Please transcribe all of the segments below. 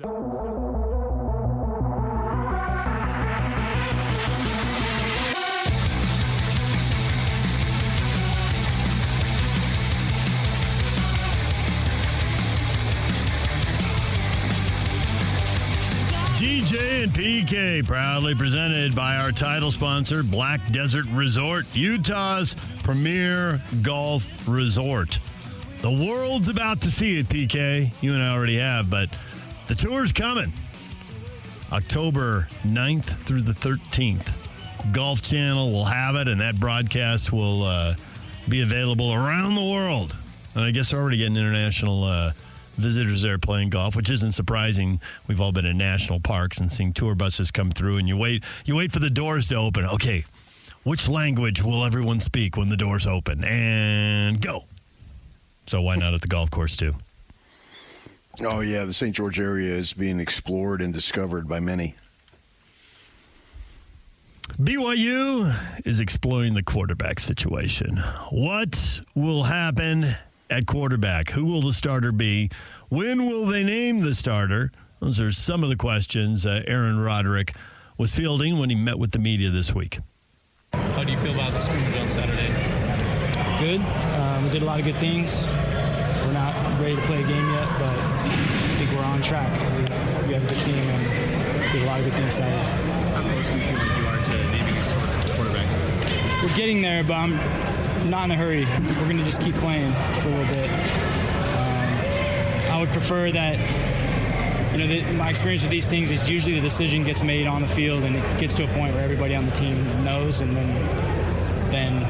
DJ and PK, proudly presented by our title sponsor, Black Desert Resort, Utah's premier golf resort. The world's about to see it, PK. You and I already have, but the tour's coming. October 9th through the 13th. Golf Channel will have it, and that broadcast will be available around the world. And I guess we're already getting international visitors there playing golf, which isn't surprising. We've all been in national parks and seen tour buses come through, and you wait for the doors to open. Okay, which language will everyone speak when the doors open? And go. So why not at the golf course too? Oh yeah, the St. George area is being explored and discovered by many. BYU is exploring the quarterback situation. What will happen at quarterback? Who will the starter be? When will they name the starter? Those are some of the questions Aaron Roderick was fielding when he met with the media this week. How do you feel about the scrimmage on Saturday? Good. We did a lot of good things. We're not ready to play a game yet, but I think we're on track. We have a good team and did a lot of good things Saturday. How close do you feel like you are to naming a quarterback? We're getting there, but I'm not in a hurry. We're going to just keep playing for a little bit. I would prefer that, my experience with these things is usually the decision gets made on the field and it gets to a point where everybody on the team knows, and then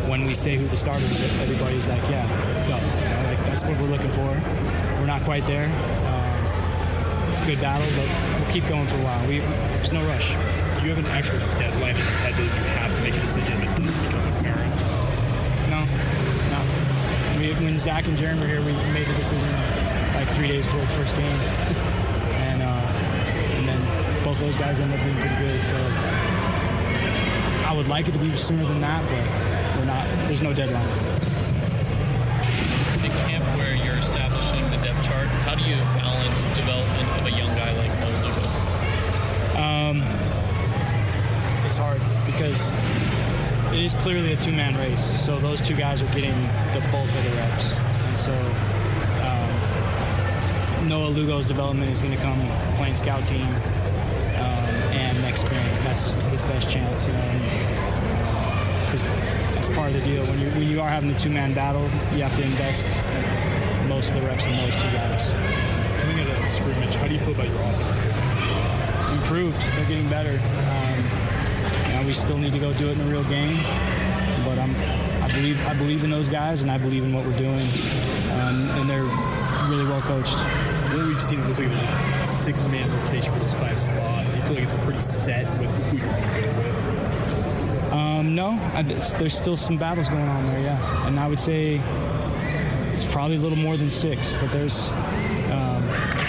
when we say who the starter is, everybody's like, yeah, go. That's what we're looking for. We're not quite there. It's a good battle, but we'll keep going for a while. There's no rush. Do you have an actual deadline in your head that you have to make a decision that doesn't become apparent? No. When Zach and Jeremy were here, we made the decision like 3 days before the first game. And then both those guys ended up being pretty good. So I would like it to be sooner than that, but we're not. There's no deadline. In camp where you're establishing the depth chart, how do you balance the development of a young guy like Mo Lugo? It's hard because it is clearly a two-man race. So those two guys are getting the bulk of the reps. And so Noah Lugo's development is going to come playing scout team and next spring. That's his best chance, because that's part of the deal. When you are having a two-man battle, you have to invest most of the reps in those two guys. Coming at a scrimmage, how do you feel about your offense? Improved. They're getting better. We still need to go do it in a real game, but I believe in those guys, and I believe in what we're doing, and they're really well coached. What we've seen, it looks like there's a six-man rotation for those 5 spots. Do you feel like it's pretty set with who you're going to go with? No, there's still some battles going on there, yeah. And I would say it's probably a little more than 6, but there's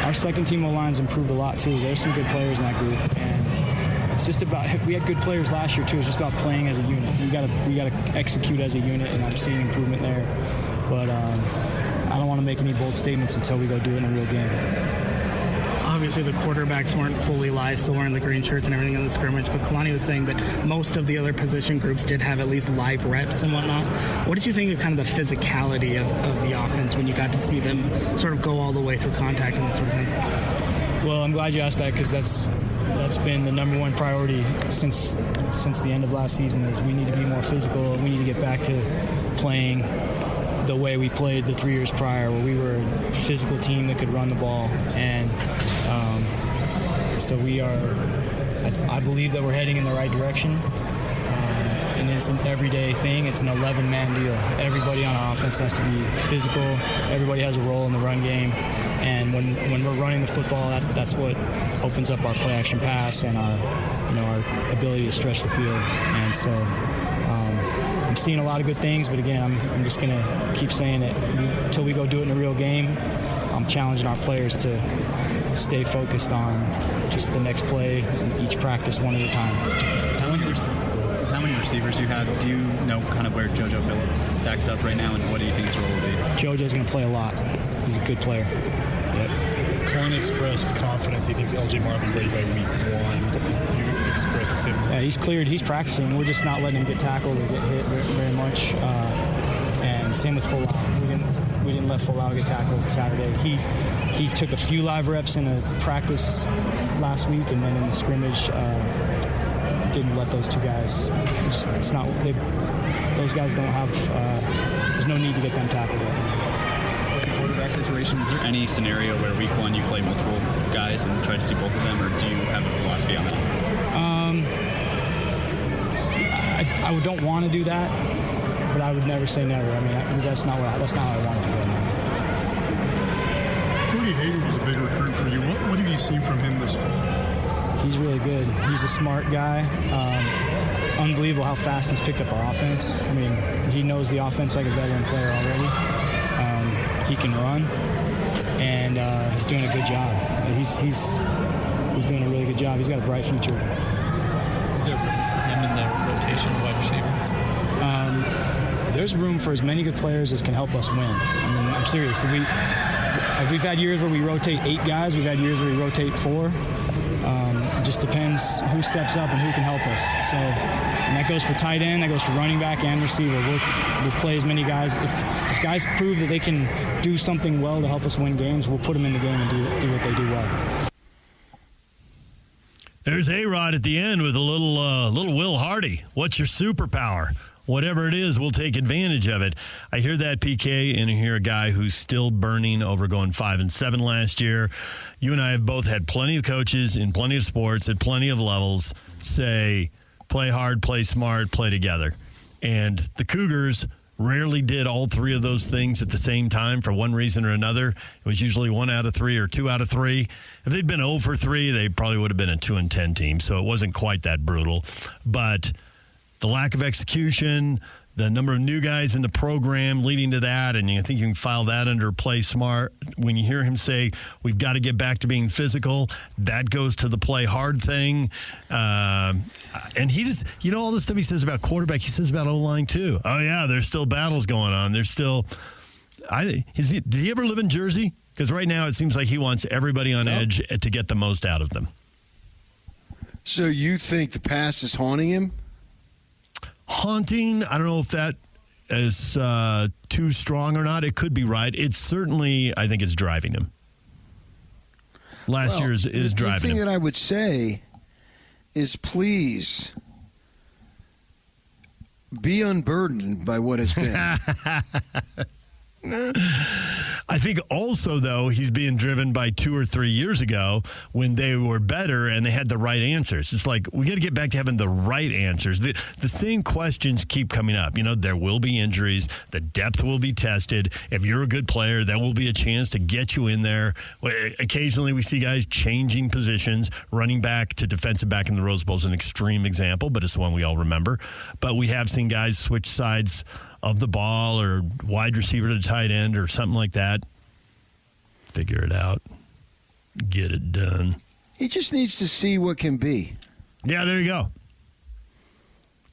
our second team O-line's improved a lot too. There's some good players in that group, and it's just about, we had good players last year too. It's just about playing as a unit. We gotta execute as a unit, and I'm seeing improvement there. But I don't want to make any bold statements until we go do it in a real game. Obviously, the quarterbacks weren't fully live, still wearing the green shirts and everything in the scrimmage, but Kalani was saying that most of the other position groups did have at least live reps and whatnot. What did you think of kind of the physicality of the offense when you got to see them sort of go all the way through contact and that sort of thing? Well, I'm glad you asked that, because that's been the number one priority since the end of last season. Is we need to be more physical. We need to get back to playing the way we played the 3 years prior, where we were a physical team that could run the ball. And so we are, I believe that we're heading in the right direction. And it's an everyday thing. It's an 11-man deal. Everybody on our offense has to be physical. Everybody has a role in the run game. And when we're running the football, that's what opens up our play-action pass and our ability to stretch the field. And so I'm seeing a lot of good things, but again, I'm just going to keep saying it. Until we go do it in a real game, I'm challenging our players to stay focused on just the next play, each practice one at a time. How many receivers you have? Do you know kind of where JoJo Phillips stacks up right now, and what do you think his role will be? JoJo's going to play a lot. He's a good player. Yep. Kalani expressed confidence. He thinks LJ Marvin ready by week 1. You expressed the same. Yeah, he's cleared. He's practicing. We're just not letting him get tackled or get hit very much. And same with Full Out. We didn't let Full Out get tackled Saturday. He took a few live reps in a practice last week, and then in the scrimmage, didn't let those two guys. Those guys don't have. There's no need to get them tackled yet. With the quarterback situation, is there any scenario where week 1 you play multiple guys and try to see both of them, or do you have a philosophy on that? I don't want to do that, but I would never say never. I mean, that's not how I want it to go now. Cody Hayden was a big recruit for you. What have you seen from him this fall? He's really good. He's a smart guy. Unbelievable how fast he's picked up our offense. I mean, he knows the offense like a veteran player already. He can run, and he's doing a good job. He's doing a really good job. He's got a bright future. Is there room for him in the rotation wide receiver? There's room for as many good players as can help us win. I mean, I'm serious. We've had years where we rotate 8 guys. We've had years where we rotate 4. It just depends who steps up and who can help us. So, and that goes for tight end, that goes for running back and receiver. We'll play as many guys. If guys prove that they can do something well to help us win games, we'll put them in the game and do what they do well. There's A-Rod at the end with a little Will Hardy. What's your superpower? Whatever it is, we'll take advantage of it. I hear that, PK, and I hear a guy who's still burning over going 5-7 last year. You and I have both had plenty of coaches in plenty of sports at plenty of levels say, play hard, play smart, play together. And the Cougars rarely did all 3 of those things at the same time for one reason or another. It was usually 1 out of 3 or 2 out of 3. If they'd been 0 for 3, they probably would have been a 2-10 team, so it wasn't quite that brutal. But the lack of execution, the number of new guys in the program leading to that, and I think you can file that under play smart. When you hear him say, we've got to get back to being physical, that goes to the play hard thing. And he just, all the stuff he says about quarterback, he says about O-line too. Oh, yeah, there's still battles going on. There's still, did he ever live in Jersey? Because right now it seems like he wants everybody on edge to get the most out of them. So you think the past is haunting him? Haunting, I don't know if that is too strong or not. It could be right. It's certainly, I think it's driving him. Last year's is driving him. The thing that I would say is please be unburdened by what has been. I think also, though, he's being driven by 2 or 3 years ago when they were better and they had the right answers. It's like, we got to get back to having the right answers. The same questions keep coming up. There will be injuries. The depth will be tested. If you're a good player, that will be a chance to get you in there. Occasionally, we see guys changing positions. Running back to defensive back in the Rose Bowl is an extreme example, but it's the one we all remember. But we have seen guys switch sides of the ball or wide receiver to the tight end or something like that. Figure it out. Get it done. He just needs to see what can be. Yeah, there you go.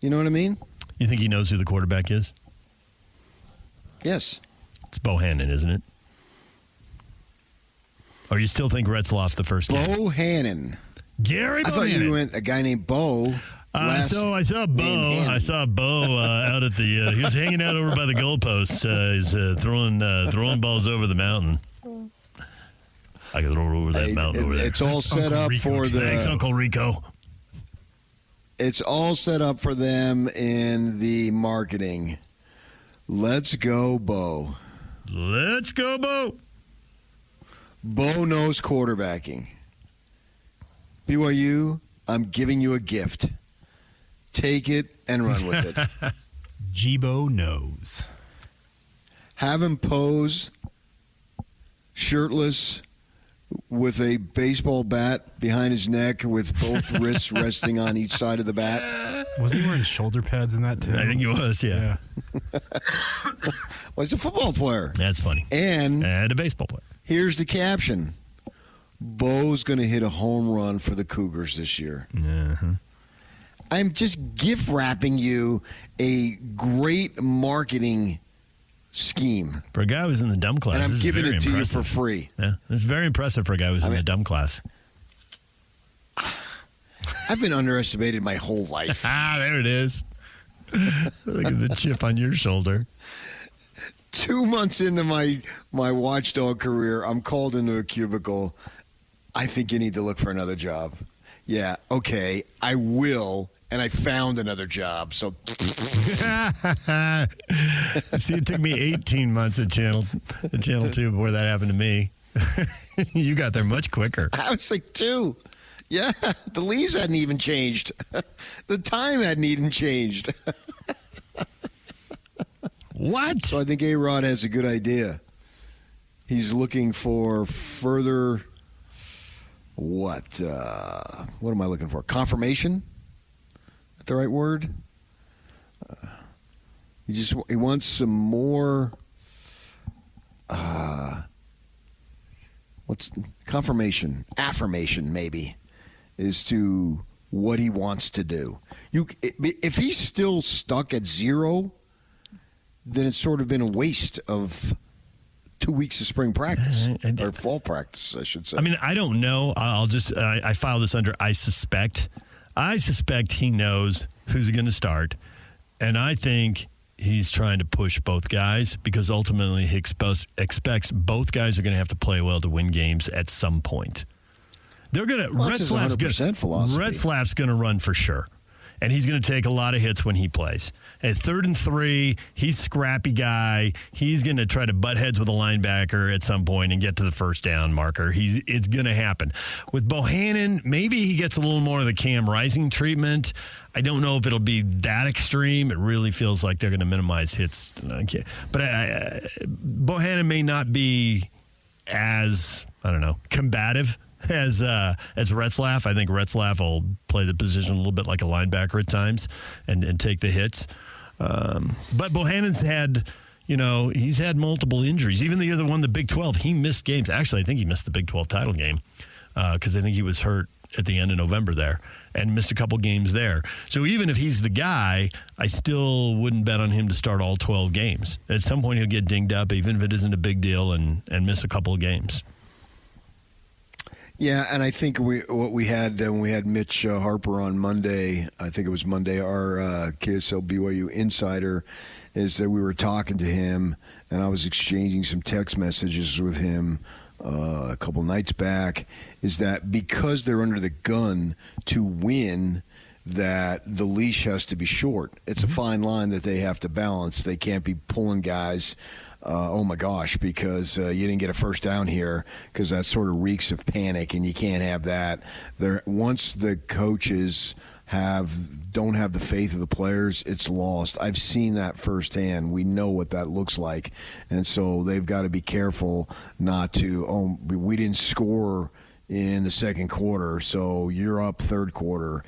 You know what I mean? You think he knows who the quarterback is? Yes. It's Bohannon, isn't it? Or you still think Retzloff the first game? Bohannon. Gary Bohannon. I thought you meant a guy named Bo. I saw Bo. I saw Bo out at the. He was hanging out over by the goalposts. He's throwing balls over the mountain. I can throw over that mountain over there. It's all set up for the. Thanks, Uncle Rico. It's all set up for them in the marketing. Let's go, Bo. Let's go, Bo. Bo knows quarterbacking. BYU, I'm giving you a gift. Take it and run with it. Jibo knows. Have him pose shirtless with a baseball bat behind his neck with both wrists resting on each side of the bat. Was he wearing shoulder pads in that too? I think he was, yeah. Well, he's a football player. That's funny. And a baseball player. Here's the caption. Bo's going to hit a home run for the Cougars this year. Uh-huh. I'm just gift wrapping you a great marketing scheme. For a guy who's in the dumb class, And I'm this is giving very it to impressive. you for free. Yeah, it's very impressive for a guy who's in the dumb class. I've been underestimated my whole life. There it is. Look at the chip on your shoulder. 2 months into my watchdog career, I'm called into a cubicle. I think you need to look for another job. Yeah, okay, I will. And I found another job. So, see, it took me 18 months at Channel 2 before that happened to me. You got there much quicker. I was like 2. Yeah, the leaves hadn't even changed. The time hadn't even changed. What? So I think A-Rod has a good idea. He's looking for further, what am I looking for? Confirmation? Is that the right word? He wants some more, what's confirmation? Affirmation, maybe, as to what he wants to do. If he's still stuck at 0, then it's sort of been a waste of 2 weeks of spring practice or fall practice, I should say. I mean, I don't know. I'll just I file this under I suspect. I suspect he knows who's going to start, and I think he's trying to push both guys because ultimately he expects both guys are going to have to play well to win games at some point. They're going to Retzlaff's going to run for sure. And he's going to take a lot of hits when he plays. At 3rd and 3, he's a scrappy guy. He's going to try to butt heads with a linebacker at some point and get to the first down marker. It's going to happen. With Bohannon, maybe he gets a little more of the Cam Rising treatment. I don't know if it'll be that extreme. It really feels like they're going to minimize hits. But Bohannon may not be as, combative as Retzlaff. I think Retzlaff will play the position a little bit like a linebacker at times and take the hits. But Bohannon's had, he's had multiple injuries. Even the year that won the Big 12, he missed games. Actually, I think he missed the Big 12 title game because I think he was hurt at the end of November there and missed a couple games there. So even if he's the guy, I still wouldn't bet on him to start all 12 games. At some point, he'll get dinged up, even if it isn't a big deal, and miss a couple of games. Yeah, and I think what we had when we had Mitch Harper on Monday, I think it was Monday, our KSL BYU insider, is that we were talking to him, and I was exchanging some text messages with him a couple nights back, is that because they're under the gun to win, that the leash has to be short. It's a fine line that they have to balance. They can't be pulling guys oh my gosh, because you didn't get a first down here, because that sort of reeks of panic, and you can't have that. Once the coaches don't have the faith of the players, it's lost. I've seen that firsthand. We know what that looks like, and so they've got to be careful not to. We didn't score in the second quarter, so you're up third quarter,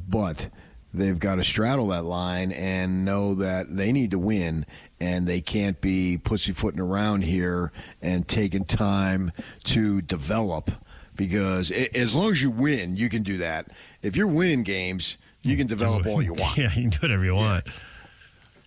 but they've got to straddle that line and know that they need to win, and they can't be pussyfooting around here and taking time to develop, because as long as you win, you can do that. If you're winning games, you can develop all you want. Yeah, you can do whatever you want.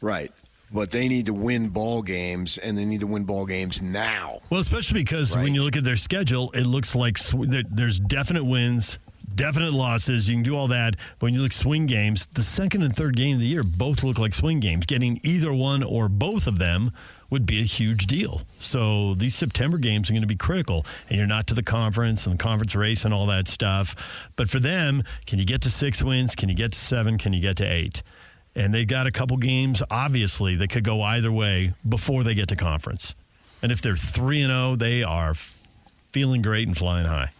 Right. But they need to win ball games, and they need to win ball games now. Well, especially because when you look at their schedule, it looks like there's definite wins, definite losses. You can do all that. But when you look swing games, the second and third game of the year both look like swing games. Getting either one or both of them would be a huge deal. So these September games are going to be critical. And you're not to the conference and the conference race and all that stuff. But for them, can you get to 6 wins? Can you get to 7? Can you get to 8? And they've got a couple games, obviously, that could go either way before they get to conference. And if they're 3-0, they are feeling great and flying high.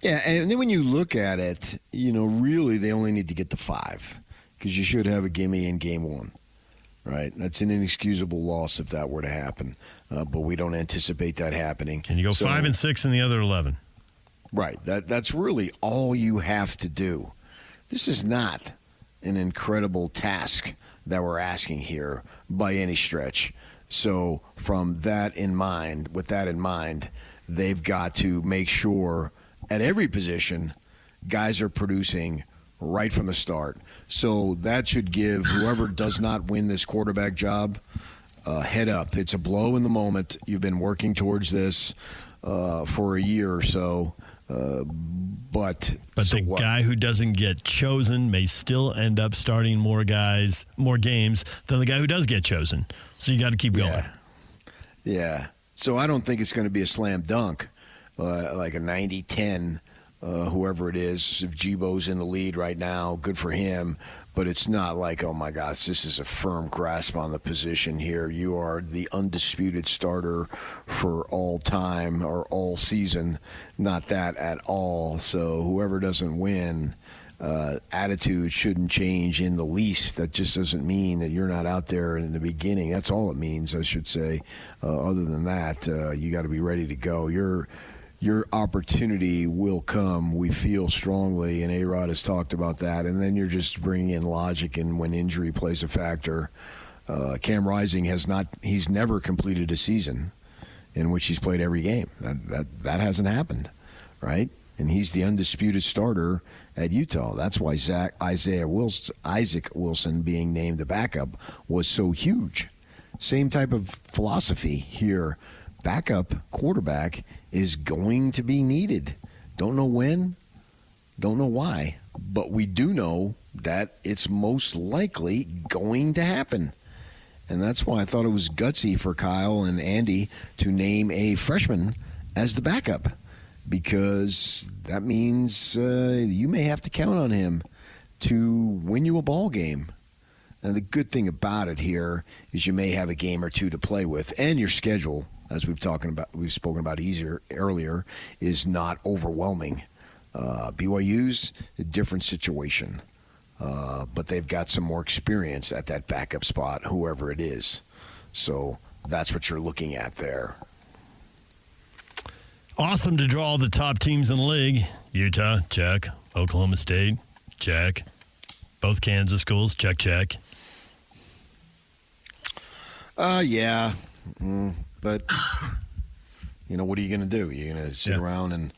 Yeah, and then when you look at it, really they only need to get to 5, because you should have a gimme in game 1, right? That's an inexcusable loss if that were to happen, but we don't anticipate that happening. Can you go 5 and 6 in the other 11? Right. That's really all you have to do. This is not an incredible task that we're asking here by any stretch. So with that in mind, they've got to make sure at every position guys are producing right from the start. So that should give whoever does not win this quarterback job head up. It's a blow in the moment. You've been working towards this for a year or so. But so the what? guy who doesn't get chosen may still end up starting more games than the guy who does get chosen. So you got to keep going. Yeah. So I don't think it's going to be a slam dunk, like a 90-10, whoever it is. If Jibo's in the lead right now, good for him. But it's not like, oh, my gosh, this is a firm grasp on the position here. You are the undisputed starter for all time or all season. Not that at all. So whoever doesn't win, attitude shouldn't change in the least. That just doesn't mean that you're not out there in the beginning. That's all it means, I should say. Other than that, you got to be ready to go. Your opportunity will come, we feel strongly, and A-Rod has talked about that. And then you're just bringing in logic, and when injury plays a factor. Cam Rising he's never completed a season in which he's played every game. That hasn't happened, right? And he's the undisputed starter at Utah. That's why Isaac Wilson being named the backup was so huge. Same type of philosophy here. Backup quarterback is going to be needed. Don't know when, don't know why, but we do know that it's most likely going to happen. And that's why I thought it was gutsy for Kyle and Andy to name a freshman as the backup, because that means you may have to count on him to win you a ball game. And the good thing about it here is you may have a game or two to play with, and your schedule, as we've spoken about earlier, is not overwhelming. BYU's a different situation, but they've got some more experience at that backup spot, whoever it is. So that's what you're looking at there. Awesome to draw the top teams in the league. Utah, check. Oklahoma State, check. Both Kansas schools, check. Yeah. But, what are you going to do? You're going to sit around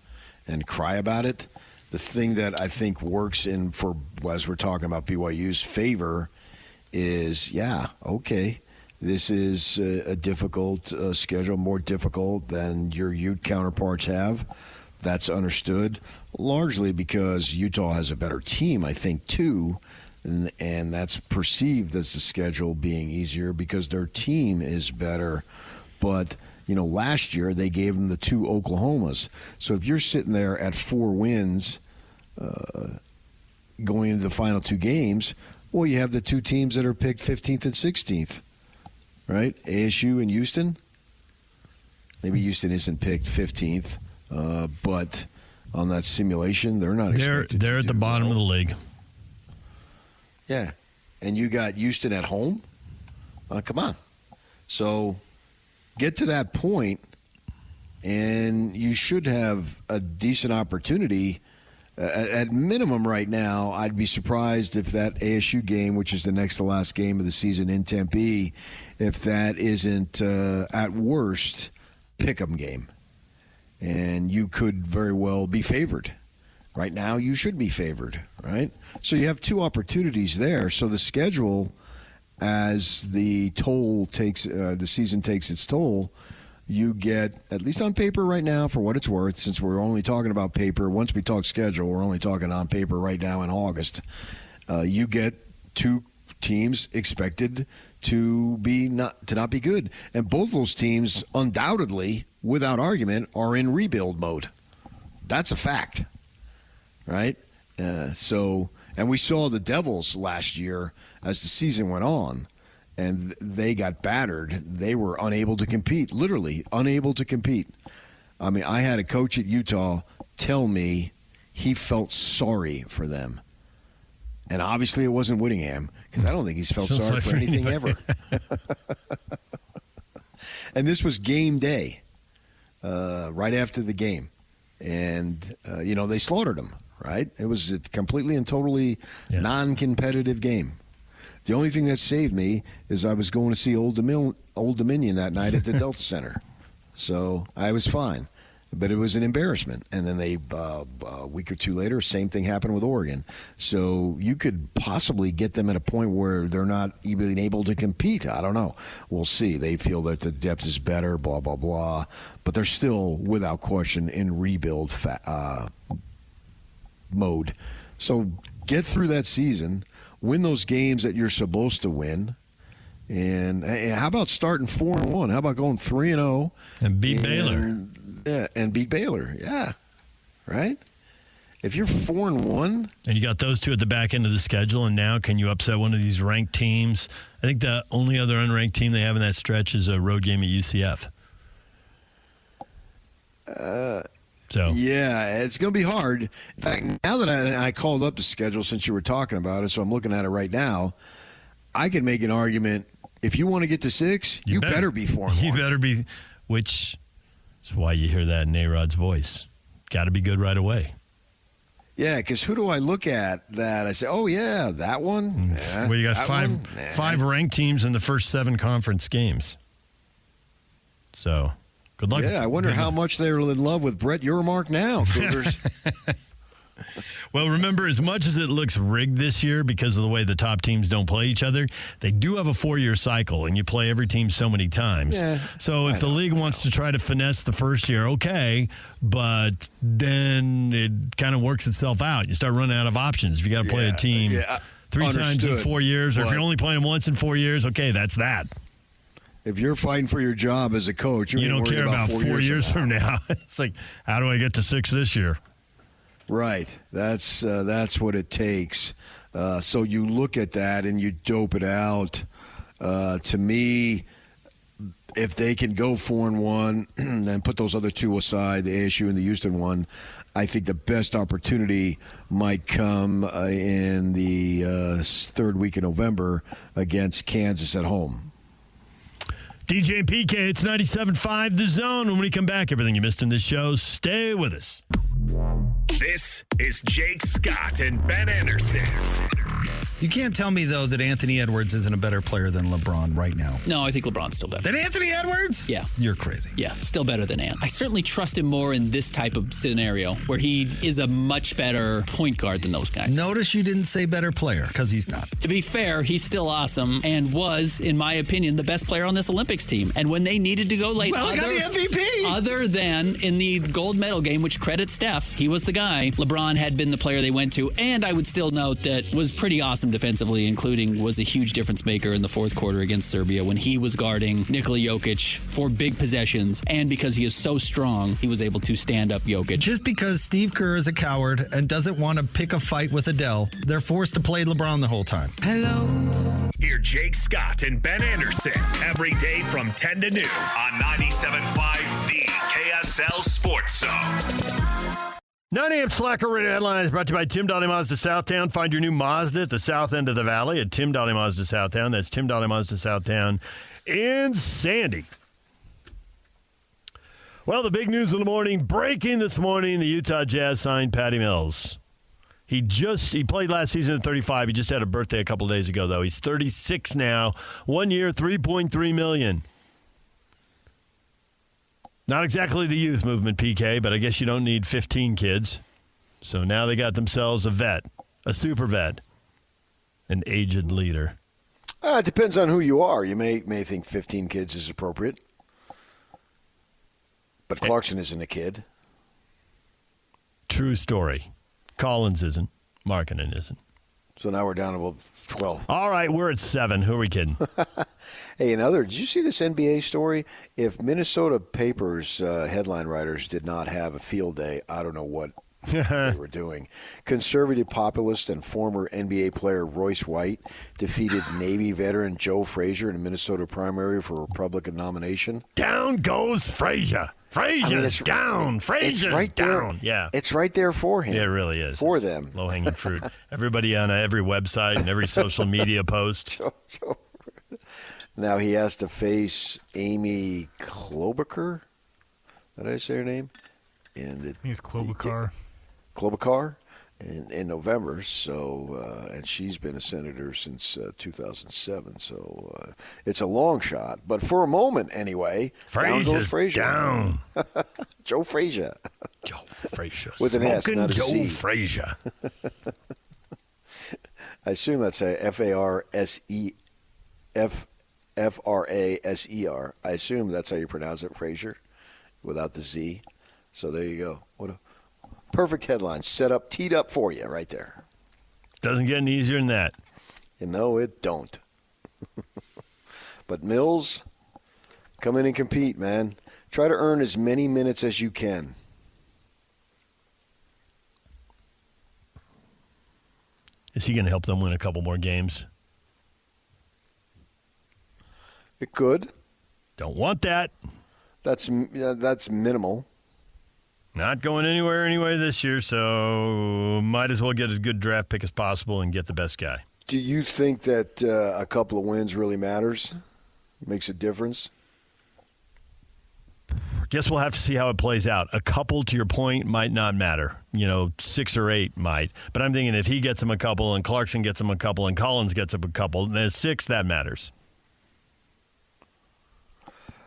and cry about it? The thing that I think works as we're talking about BYU's favor is, okay, this is a difficult schedule, more difficult than your Ute counterparts have. That's understood, largely because Utah has a better team, I think, too. And that's perceived as the schedule being easier because their team is better. But, last year they gave them the 2 Oklahomas. So if you're sitting there at 4 wins going into the final 2 games, well, you have the 2 teams that are picked 15th and 16th, right? ASU and Houston. Maybe Houston isn't picked 15th, but on that simulation, they're not expected They're at the bottom of the league. Yeah. And you got Houston at home? Come on. So get to that point, and you should have a decent opportunity. At minimum right now, I'd be surprised if that ASU game, which is the next to last game of the season in Tempe, if that isn't, at worst, pick-em game. And you could very well be favored. Right now, you should be favored, right? So you have 2 opportunities there. So the schedule, as the season takes its toll, you get, at least on paper right now, for what it's worth, since we're only talking about paper. Once we talk schedule, we're only talking on paper right now in August. You get 2 teams expected to not be good, and both those teams, undoubtedly, without argument, are in rebuild mode. That's a fact. Right? And we saw the Devils last year as the season went on, and they got battered. They were unable to compete, literally unable to compete. I mean, I had a coach at Utah tell me he felt sorry for them. And obviously it wasn't Whittingham, because I don't think he's felt sorry for anything ever. And this was game day, right after the game. And, they slaughtered him. Right? It was a completely and totally non-competitive game. The only thing that saved me is I was going to see Old Dominion that night at the Delta Center. So I was fine. But it was an embarrassment. And then a week or two later, same thing happened with Oregon. So you could possibly get them at a point where they're not even able to compete. I don't know. We'll see. They feel that the depth is better, blah, blah, blah. But they're still, without question, in rebuild mode. So get through that season, win those games that you're supposed to win. And how about starting 4-1? How about going 3-0 and beat Baylor? Yeah, and beat Baylor. Yeah, right. If you're 4-1, and you got those two at the back end of the schedule, and now can you upset one of these ranked teams? I think the only other unranked team they have in that stretch is a road game at UCF. Yeah, it's going to be hard. In fact, now that I called up the schedule since you were talking about it, so I'm looking at it right now, I can make an argument. If you want to get to 6, you better be 4-1. You better be, which is why you hear that in A-Rod's voice. Got to be good right away. Yeah, because who do I look at that I say, oh, yeah, that one? Yeah, well, you got five ranked teams in the first 7 conference games. So, good luck. Yeah, I wonder how much they're in love with Brett Yormark now, Cougars. Well, remember, as much as it looks rigged this year because of the way the top teams don't play each other, they do have a 4-year cycle, and you play every team so many times. Yeah, so if the league wants to try to finesse the first year, okay, but then it kind of works itself out. You start running out of options. If you got to play a team 3 times in 4 years, or if you're only playing them once in 4 years, okay, that's that. If you're fighting for your job as a coach, you don't care about 4 years from now. It's like, how do I get to 6 this year? Right. That's what it takes. So you look at that and you dope it out. To me, if they can go 4-1 and put those other 2 aside, the ASU and the Houston one, I think the best opportunity might come in the 3rd week of November against Kansas at home. DJ and PK, it's 97.5 The Zone. When we come back, everything you missed in this show, stay with us. This is Jake Scott and Ben Anderson. You can't tell me, though, that Anthony Edwards isn't a better player than LeBron right now. No, I think LeBron's still better. Than Anthony Edwards? Yeah. You're crazy. Yeah, still better than Ant. I certainly trust him more in this type of scenario where he is a much better point guard than those guys. Notice you didn't say better player, because he's not. To be fair, he's still awesome and was, in my opinion, the best player on this Olympics team. And when they needed to go late, well, got the MVP. Other than in the gold medal game, which credits Steph, he was the guy. LeBron had been the player they went to, and I would still note that was pretty awesome defensively, including was a huge difference maker in the 4th quarter against Serbia when he was guarding Nikola Jokic for big possessions, and because he is so strong, he was able to stand up Jokic. Just because Steve Kerr is a coward and doesn't want to pick a fight with Adele, they're forced to play LeBron the whole time. Hello. Hear Jake Scott and Ben Anderson every day from 10 to noon on 97.5 The KSL Sports Zone. 9 a.m. Slacker Radio Headlines brought to you by Tim Dahle Mazda Southtown. Find your new Mazda at the south end of the valley at Tim Dahle Mazda Southtown. That's Tim Dahle Mazda Southtown in Sandy. Well, the big news of the morning, breaking this morning, the Utah Jazz signed Patty Mills. He played last season at 35. He just had a birthday a couple days ago, though. He's 36 now. 1 year, $3.3 million. Not exactly the youth movement, PK, but I guess you don't need 15 kids. So now they got themselves a vet, a super vet, an aged leader. It depends on who you are. You may think 15 kids is appropriate. But Clarkson isn't a kid. True story. Collins isn't. Markkanen isn't. So now we're down to 12. All right, we're at 7. Who are we kidding? Hey, did you see this NBA story? If Minnesota Papers headline writers did not have a field day, I don't know what they were doing. Conservative populist and former NBA player Royce White defeated Navy veteran Joe Frazier in a Minnesota primary for Republican nomination. Down goes Frazier. Frazier's down. Frazier's right down. There. Yeah. It's right there for him. Yeah, it really is. For them. Low-hanging fruit. Everybody on every website and every social media post. Now he has to face Amy Klobuchar. Did I say her name? I think it's Klobuchar. Klobuchar in November. So, and she's been a senator since 2007. So it's a long shot, but for a moment anyway. Frazier's down goes Frazier. Down. Joe Frazier. Joe Frazier. With an S, Smoking not a Joe C. Frazier. I assume that's a F-R-A-S-E-R. I assume that's how you pronounce it, Frazier, without the Z. So there you go. What a perfect headline teed up for you right there. Doesn't get any easier than that. You know it don't. But Mills, come in and compete, man. Try to earn as many minutes as you can. Is he going to help them win a couple more games? It could. Don't want that. That's minimal. Not going anywhere anyway this year, so might as well get as good draft pick as possible and get the best guy. Do you think that a couple of wins really matters? Makes a difference? Guess we'll have to see how it plays out. A couple, to your point, might not matter. 6 or 8 might. But I'm thinking if he gets him a couple and Clarkson gets him a couple and Collins gets him a couple, then 6, that matters.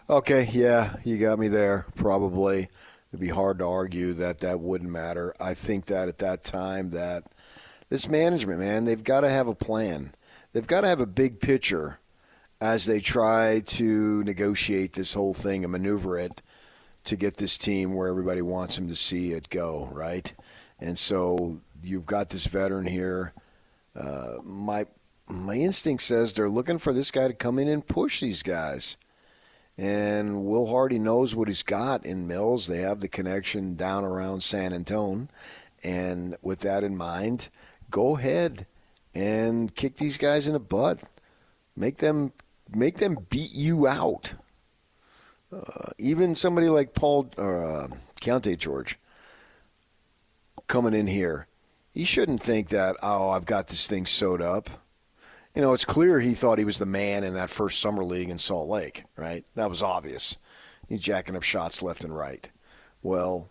Okay, yeah, you got me there, probably. It'd be hard to argue that wouldn't matter. I think that at that time that this management, man, they've got to have a plan. They've got to have a big picture as they try to negotiate this whole thing and maneuver it to get this team where everybody wants them to see it go, right? And so you've got this veteran here. My instinct says they're looking for this guy to come in and push these guys. And Will Hardy knows what he's got in Mills. They have the connection down around San Antonio. And with that in mind, go ahead and kick these guys in the butt. Make them beat you out. Even somebody like Paul Keontae George coming in here, he shouldn't think that, I've got this thing sewed up. It's clear he thought he was the man in that first summer league in Salt Lake, right? That was obvious. He's jacking up shots left and right. Well,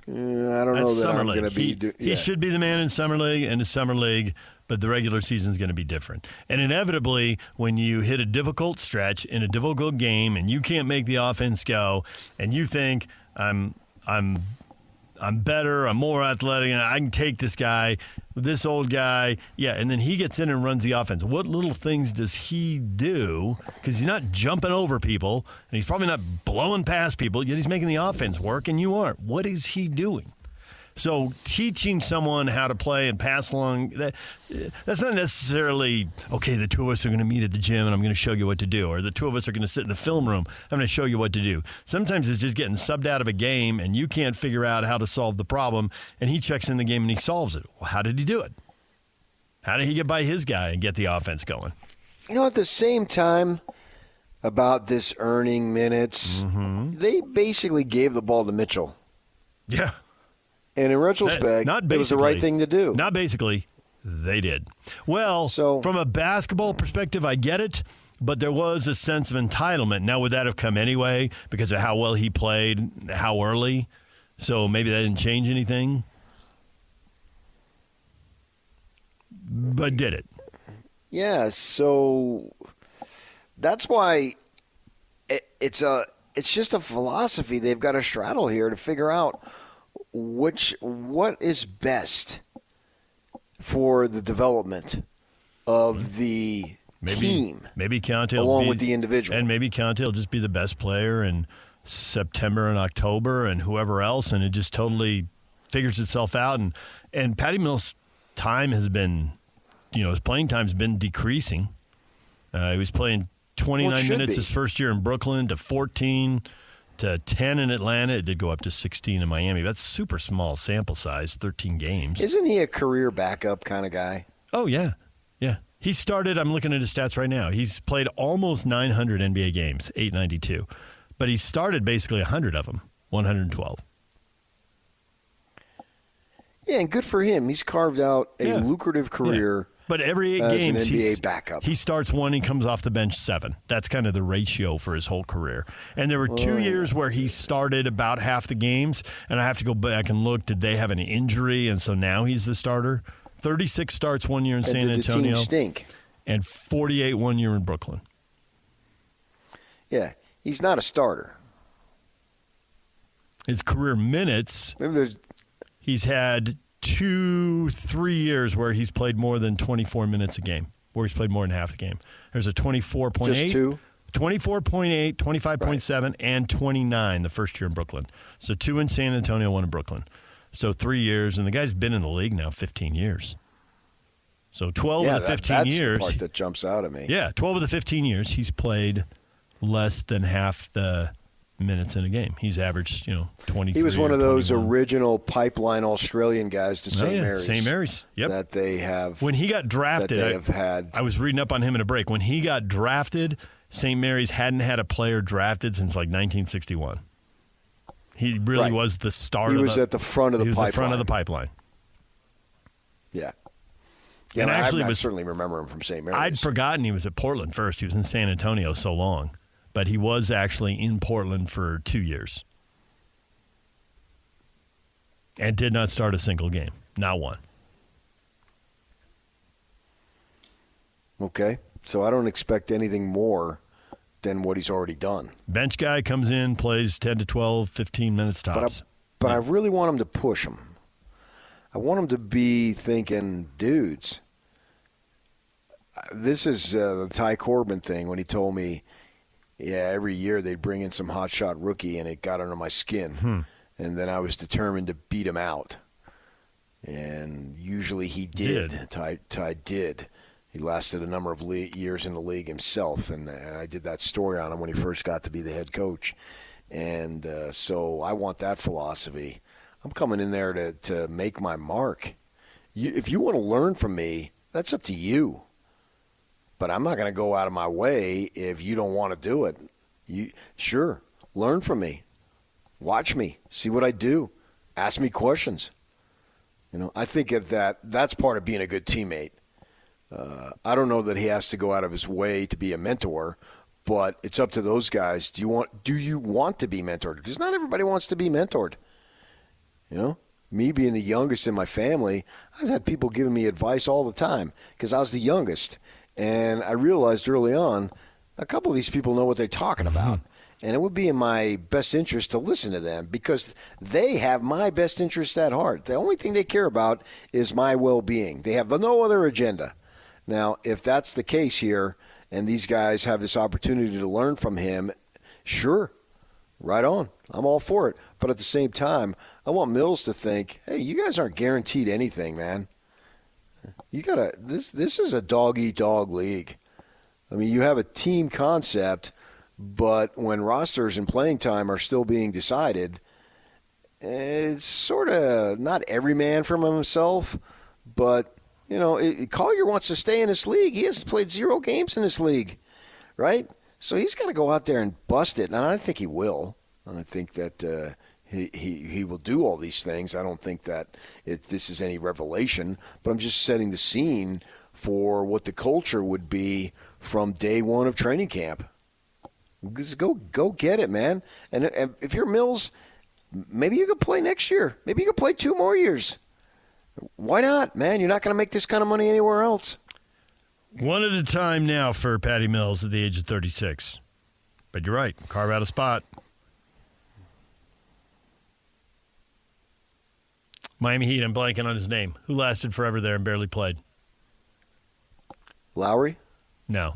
I don't know that I'm going to be. He should be the man in summer league and the summer league, but the regular season is going to be different. And inevitably, when you hit a difficult stretch in a difficult game and you can't make the offense go, and you think I'm better, I'm more athletic, and I can take this guy, this old guy. Yeah, and then he gets in and runs the offense. What little things does he do? Because he's not jumping over people, and he's probably not blowing past people, yet he's making the offense work, and you aren't. What is he doing? So teaching someone how to play and pass along, that's not necessarily, okay, the two of us are going to meet at the gym and I'm going to show you what to do. Or the two of us are going to sit in the film room. I'm going to show you what to do. Sometimes it's just getting subbed out of a game and you can't figure out how to solve the problem. And he checks in the game and he solves it. Well, how did he do it? How did he get by his guy and get the offense going? At the same time about this earning minutes, they basically gave the ball to Mitchell. Yeah. And in retrospect, it was the right thing to do. Not basically. They did. Well, from a basketball perspective, I get it, but there was a sense of entitlement. Now, would that have come anyway because of how well he played, how early? So maybe that didn't change anything. But did it? Yeah, so that's why it's just a philosophy they've got to straddle here to figure out what is best for the development of the team. Maybe Keontae along with the individual. And maybe Keontae will just be the best player in September and October and whoever else, and it just totally figures itself out. And Patty Mills' time has been, his playing time has been decreasing. He was playing 29 minutes his first year in Brooklyn to 14 to 10 in Atlanta. It did go up to 16 in Miami. That's super small sample size, 13 games. Isn't he a career backup kind of guy? Oh, yeah. Yeah. He started, I'm looking at his stats right now. He's played almost 900 NBA games, 892. But he started basically 100 of them, 112. Yeah, and good for him. He's carved out a lucrative career. Yeah. But every 8 games, an NBA backup. He starts 1, he comes off the bench 7. That's kind of the ratio for his whole career. And there were 2 years where he started about half the games, and I have to go back and look, did they have an injury? And so now he's the starter. 36 starts 1 year in San Antonio. The team stink. And 48 1 year in Brooklyn. Yeah, he's not a starter. His career minutes, he's had 2-3 years where he's played more than 24 minutes a game, where he's played more than half the game. There's a 24.8. Just two? 24.8, 25.7, and 29 the first year in Brooklyn. So 2 in San Antonio, 1 in Brooklyn. So 3 years, and the guy's been in the league now 15 years. So 12 of the 15 years. That's the part that jumps out at me. Yeah, 12 of the 15 years, he's played less than half the minutes in a game. He's averaged, 23. He was one of those 21. original pipeline Australian guys to St. Mary's. St. Mary's, yep. That they have. When he got drafted, that they have had. I was reading up on him in a break. When he got drafted, St. Mary's hadn't had a player drafted since like 1961. He really was the start of the. He was at the front of the pipeline. He was the front of the pipeline. Yeah. And actually, I certainly remember him from St. Mary's. I'd forgotten he was at Portland first. He was in San Antonio so long. But he was actually in Portland for 2 years. And did not start a single game. Not one. Okay. So I don't expect anything more than what he's already done. Bench guy comes in, plays 10 to 12, 15 minutes tops. But I really want him to push him. I want him to be thinking, dudes, this is the Ty Corbin thing when he told me, every year they'd bring in some hotshot rookie and it got under my skin. And then I was determined to beat him out. And usually he did. Ty did. He lasted a number of years in the league himself, and I did that story on him when he first got to be the head coach. And so I want that philosophy. I'm coming in there to make my mark. If you want to learn from me, that's up to you. But I'm not going to go out of my way if you don't want to do it. Sure, learn from me. Watch me. See what I do. Ask me questions. I think that's part of being a good teammate. I don't know that he has to go out of his way to be a mentor, but it's up to those guys. Do you want to be mentored? Because not everybody wants to be mentored. Me being the youngest in my family, I've had people giving me advice all the time because I was the youngest. And I realized early on, a couple of these people know what they're talking about. And it would be in my best interest to listen to them because they have my best interest at heart. The only thing they care about is my well-being. They have no other agenda. Now, if that's the case here and these guys have this opportunity to learn from him, sure, right on. I'm all for it. But at the same time, I want Mills to think, hey, you guys aren't guaranteed anything, man. You gotta. This is a dog-eat-dog league. I mean, you have a team concept, but when rosters and playing time are still being decided, it's sort of not every man from himself, but, Collier wants to stay in this league. He hasn't played 0 games in this league, right? So he's got to go out there and bust it, and I think he will. I think that he will do all these things. I don't think that this is any revelation, but I'm just setting the scene for what the culture would be from day one of training camp. Just go get it, man. And if you're Mills, maybe you could play next year. Maybe you could play 2 more years. Why not, man? You're not going to make this kind of money anywhere else. One at a time now for Patty Mills at the age of 36. But you're right. Carve out a spot. Miami Heat, I'm blanking on his name. Who lasted forever there and barely played? Lowry? No.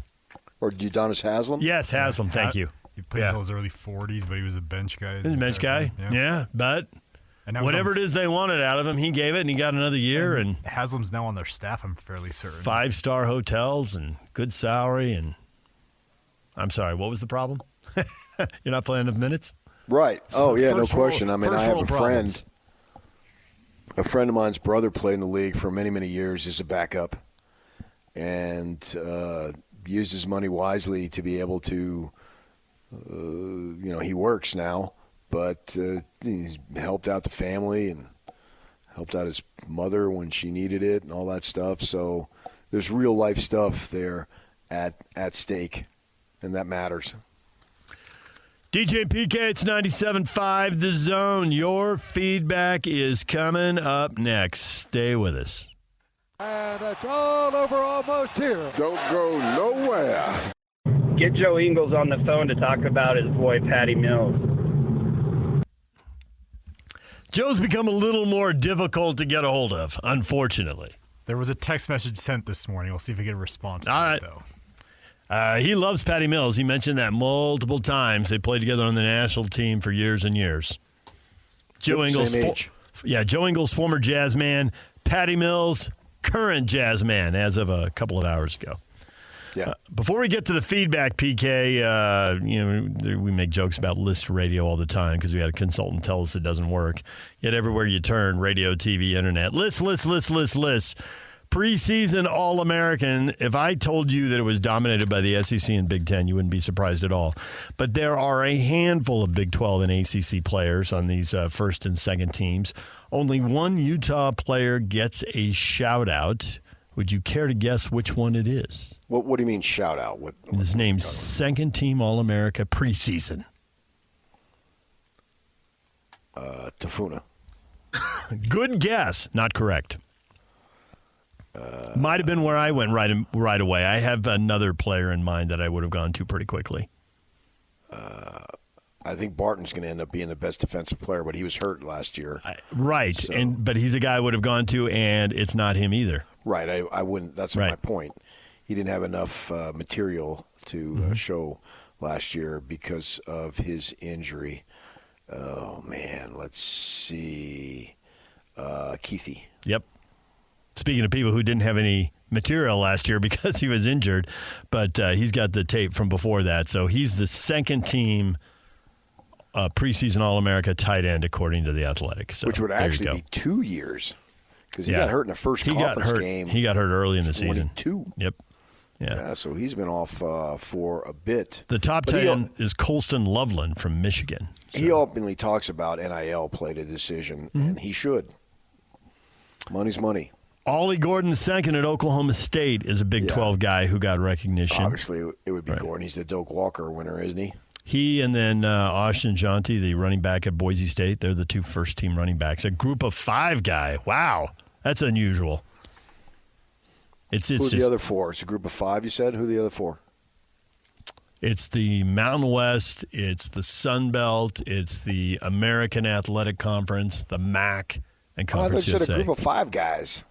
Or Udonis Haslem? Yes, Haslem. Thank you. He played until his early 40s, but he was a bench guy. He was a bench guy. Yeah, but whatever it is they wanted out of him, he gave it, and he got another year. And Haslem's now on their staff, I'm fairly certain. 5-star hotels and good salary. And I'm sorry, what was the problem? You're not playing enough minutes? Right. So no question. I mean, I have a friend. A friend of mine's brother played in the league for many, many years as a backup and used his money wisely to be able to, he works now, but he's helped out the family and helped out his mother when she needed it and all that stuff. So there's real life stuff there at stake, and that matters. DJ PK, it's 97.5 The Zone. Your feedback is coming up next. Stay with us. And it's all over almost here. Don't go nowhere. Get Joe Ingles on the phone to talk about his boy Patty Mills. Joe's become a little more difficult to get a hold of, unfortunately. There was a text message sent this morning. We'll see if we get a response to it, though. He loves Patty Mills. He mentioned that multiple times. They played together on the national team for years and years. Joe Ingles, Joe Ingles, former Jazz man. Patty Mills, current Jazz man, as of a couple of hours ago. Yeah. Before we get to the feedback, PK, we make jokes about list radio all the time because we had a consultant tell us it doesn't work. Yet everywhere you turn, radio, TV, internet, list. Preseason All-American. If I told you that it was dominated by the SEC and Big Ten, you wouldn't be surprised at all. But there are a handful of Big 12 and ACC players on these first and second teams. Only one Utah player gets a shout-out. Would you care to guess which one it is? What do you mean shout-out? His name's second-team All-America preseason. Tafuna. Good guess. Not correct. Might have been where I went right away. I have another player in mind that I would have gone to pretty quickly. I think Barton's going to end up being the best defensive player, but he was hurt last year. Right, So- but he's a guy I would have gone to, and it's not him either. Right, I wouldn't. That's my point. He didn't have enough material to show last year because of his injury. Oh, man, let's see. Keithy. Yep. Speaking of people who didn't have any material last year because he was injured, but he's got the tape from before that. So he's the second team preseason All-America tight end, according to The Athletic. So which would actually be 2 years because he got hurt in the first conference game. He got hurt early in the season. 22. Yep. Yeah, so he's been off for a bit. The top tight end is Colston Loveland from Michigan. So. He openly talks about NIL played a decision, and he should. Money's money. Ollie Gordon II at Oklahoma State is a Big 12 guy who got recognition. Obviously, it would be Gordon. He's the Doak Walker winner, isn't he? He and then Austin Jonty, the running back at Boise State, they're the two first-team running backs. A group of five guy. Wow, that's unusual. Who's the other four? It's a group of five, you said? Who are the other four? It's the Mountain West, it's the Sun Belt, it's the American Athletic Conference, the MAC, and Conference I thought you USA. said a group of five guys.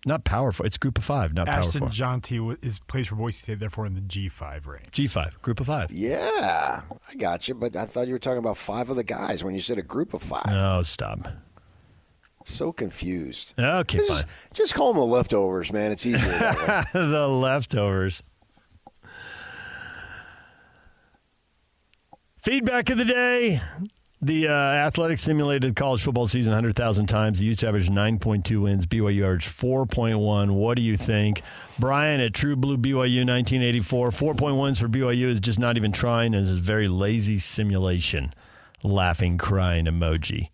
Not powerful. It's group of five, not Ashton powerful. Jonty plays for Boise State, therefore in the G5 range. G5, group of five. Yeah, I got you, but I thought you were talking about five of the guys when you said a group of five. No, stop. So confused. Okay, fine. Just call them the leftovers, man. It's easier that way. The leftovers. Feedback of the day. The Athletic simulated college football season 100,000 times. The Utes averaged 9.2 wins. BYU averaged 4.1. What do you think? Brian at True Blue BYU 1984. 4.1 wins for BYU is just not even trying and is a very lazy simulation. Laughing, crying emoji.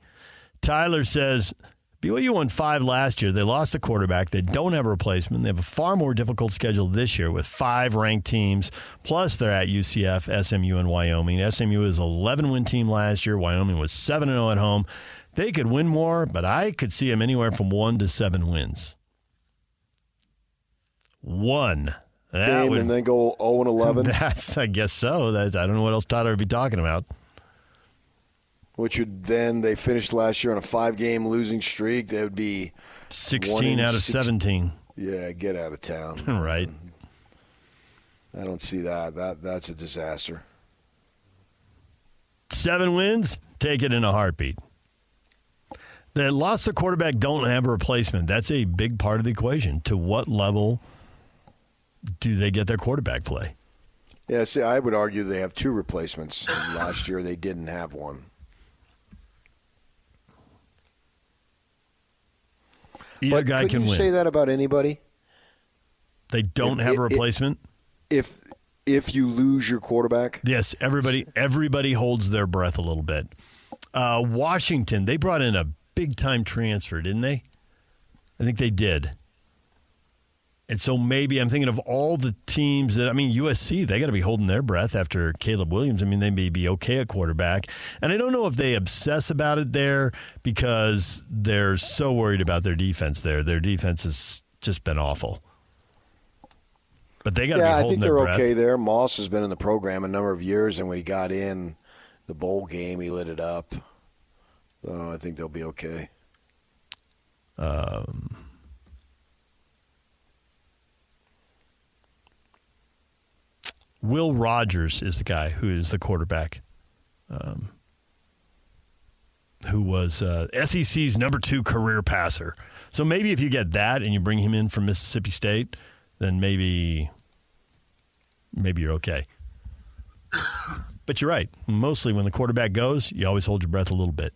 Tyler says, BYU won 5 last year. They lost the quarterback. They don't have a replacement. They have a far more difficult schedule this year with 5 ranked teams. Plus, they're at UCF, SMU, and Wyoming. SMU is an 11-win team last year. Wyoming was 7-0 at home. They could win more, but I could see them anywhere from 1 to 7 wins. 1. Game and then go 0-11? I guess so. I don't know what else Tyler would be talking about. Which would then, they finished last year on a 5-game losing streak. That would be 16 out of 17. Yeah, get out of town. Right. I don't see that. That's a disaster. 7 wins, take it in a heartbeat. They lost their quarterback, don't have a replacement. That's a big part of the equation. To what level do they get their quarterback play? Yeah, see, I would argue they have 2 replacements. Last year they didn't have one. Either guy can you win. Say that about anybody? They don't have a replacement? If you lose your quarterback? Yes, everybody holds their breath a little bit. Washington, they brought in a big-time transfer, didn't they? I think they did. And so maybe I'm thinking of all the teams that, USC, they got to be holding their breath after Caleb Williams. They may be okay at quarterback. And I don't know if they obsess about it there because they're so worried about their defense there. Their defense has just been awful. But they got to be holding their breath. I think they're okay there. Moss has been in the program a number of years, and when he got in the bowl game, he lit it up. So I think they'll be okay. Will Rogers is the guy who is the quarterback, who was SEC's number 2 career passer. So maybe if you get that and you bring him in from Mississippi State, then maybe you're okay. But you're right. Mostly when the quarterback goes, you always hold your breath a little bit.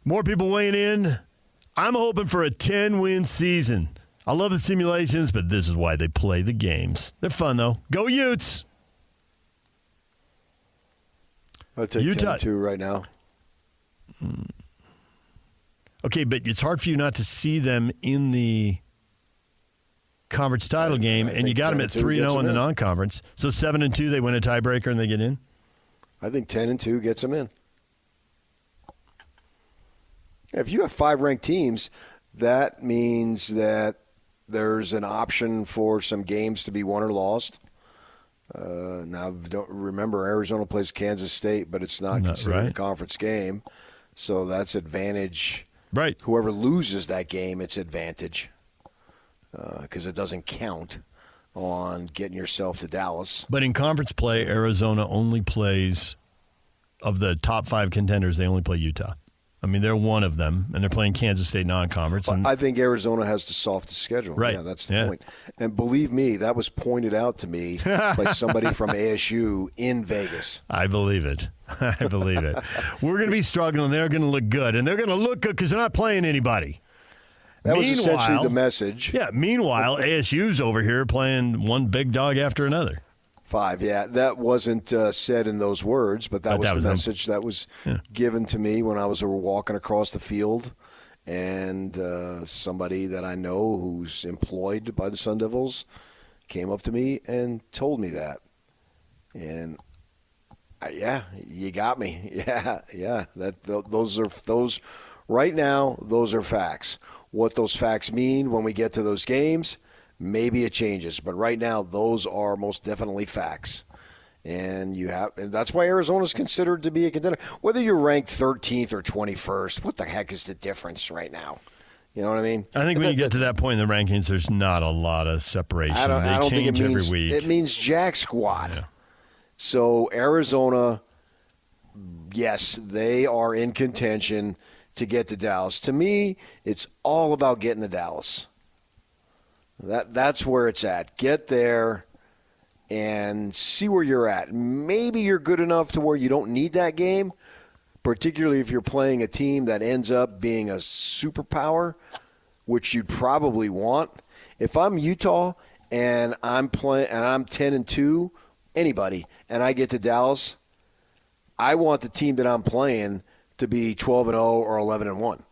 More people weighing in. I'm hoping for a 10-win season. I love the simulations, but this is why they play the games. They're fun, though. Go Utes! I'll take Utah 10-2 right now. Okay, but it's hard for you not to see them in the conference title game, and you got them at 3-0 in the non-conference. So 7-2, they win a tiebreaker and they get in? I think 10-2 gets them in. If you have 5 ranked teams, that means that there's an option for some games to be won or lost. Now, don't remember, Arizona plays Kansas State, but it's not considered a conference game. So that's advantage. Right. Whoever loses that game, it's advantage because it doesn't count on getting yourself to Dallas. But in conference play, Arizona only plays, of the top 5 contenders, they only play Utah. I mean, they're one of them, and they're playing Kansas State non-conference. I think Arizona has the softest schedule. Right. Yeah, that's the point. And believe me, that was pointed out to me by somebody from ASU in Vegas. I believe it. I believe it. We're going to be struggling. They're going to look good, and they're going to look good because they're not playing anybody. That was essentially the message. Yeah, meanwhile, ASU's over here playing one big dog after another. 5, yeah. That wasn't said in those words, but that was the message that was given to me when I was walking across the field. And somebody that I know who's employed by the Sun Devils came up to me and told me that. And, yeah, you got me. Yeah. Those right now, those are facts. What those facts mean when we get to those games, maybe it changes, but right now those are most definitely facts. And that's why Arizona's considered to be a contender. Whether you're ranked 13th or 21st, what the heck is the difference right now? You know what I mean? I think when you get to that point in the rankings, there's not a lot of separation. I don't change think every week. It means jack squat. Yeah. So Arizona, yes, they are in contention to get to Dallas. To me, it's all about getting to Dallas. That's where it's at. Get there and see where you're at. Maybe you're good enough to where you don't need that game, particularly if you're playing a team that ends up being a superpower, which you'd probably want. If I'm Utah and I'm 10-2, anybody, and I get to Dallas, I want the team that I'm playing to be 12-0 or 11-1.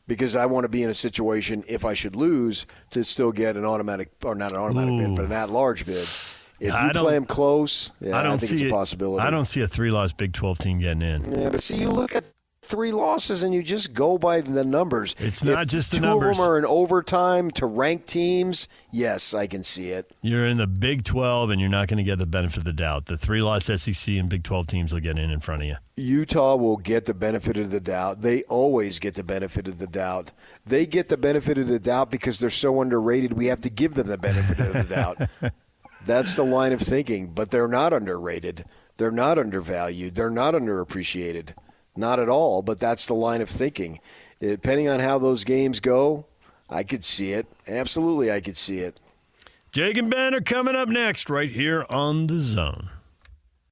Because I want to be in a situation, if I should lose, to still get an automatic, or not an automatic bid, but an at-large bid. If you play them close, I think it's a possibility. I don't see a 3-loss Big 12 team getting in. Yeah, but see, you look at 3 losses and you just go by the numbers. It's not just the numbers. 2 of them are in overtime to ranked teams. Yes, I can see it. You're in the Big 12, and you're not going to get the benefit of the doubt. The 3-loss SEC and Big 12 teams will get in front of you. Utah will get the benefit of the doubt. They always get the benefit of the doubt. They get the benefit of the doubt because they're so underrated, we have to give them the benefit of the doubt. That's the line of thinking. But they're not underrated. They're not undervalued. They're not underappreciated. Not at all, but that's the line of thinking. Depending on how those games go, I could see it. Absolutely, I could see it. Jake and Ben are coming up next right here on The Zone.